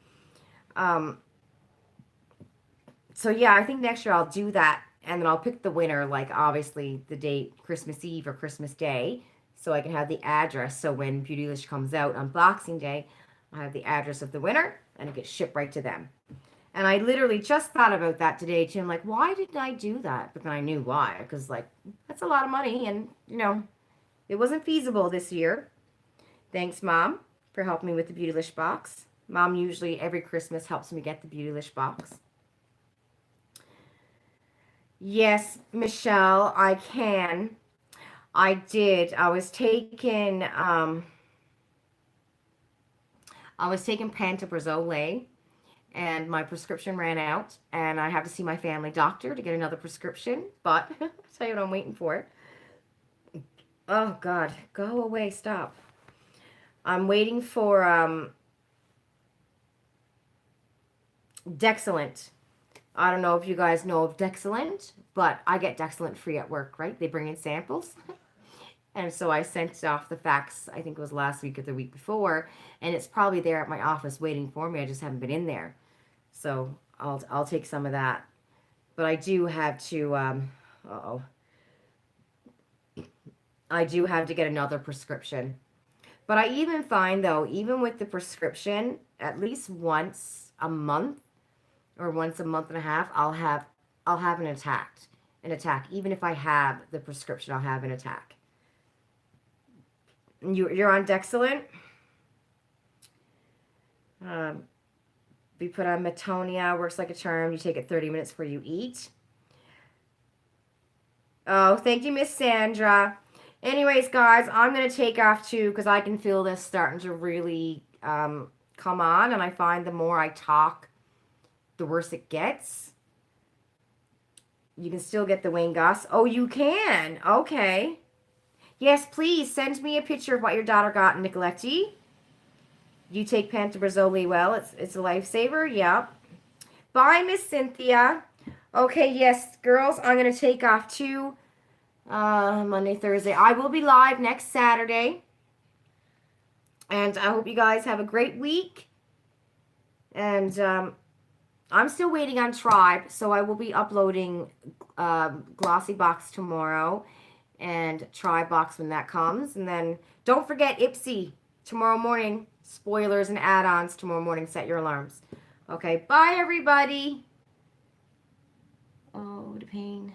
So yeah, I think next year I'll do that, and then I'll pick the winner, like obviously the date, Christmas Eve or Christmas Day, so I can have the address. So when Beautylish comes out on Boxing Day, I have the address of the winner, and it gets shipped right to them. And I literally just thought about that today too. I'm like, why didn't I do that? But then I knew why, because like that's a lot of money, and it wasn't feasible this year. Thanks, Mom, for helping me with the Beautylish box. Mom usually every Christmas helps me get the Beautylish box. Yes, Michelle, I can. I did. I was taking pantoprazole, and my prescription ran out, and I have to see my family doctor to get another prescription. But I'll tell you what I'm waiting for. Oh God, go away, stop. I'm waiting for Dexilent. I don't know if you guys know of Dexilent, but I get Dexilent free at work, right? They bring in samples. And so I sent off the fax, I think it was last week or the week before, and it's probably there at my office waiting for me. I just haven't been in there. So I'll take some of that. But I do have to, I do have to get another prescription. But I even find though, even with the prescription, at least once a month, or once a month and a half, I'll have an attack. Even if I have the prescription, I'll have an attack. You're on Dexilent? We put on Metonia, works like a charm. You take it 30 minutes before you eat. Oh, thank you, Miss Sandra. Anyways, guys, I'm going to take off too because I can feel this starting to really come on. And I find the more I talk, the worse it gets. You can still get the Wayne Goss. Oh, you can. Okay. Yes, please send me a picture of what your daughter got in Nicoletti. You take pantobrazole well. It's a lifesaver. Yep. Bye, Miss Cynthia. Okay, yes, girls, I'm going to take off too. Monday, Thursday. I will be live next Saturday. And I hope you guys have a great week. And I'm still waiting on Tribe, so I will be uploading Glossy Box tomorrow and Tribe Box when that comes. And then don't forget Ipsy tomorrow morning. Spoilers and add-ons tomorrow morning. Set your alarms. Okay, bye everybody. Oh, the pain.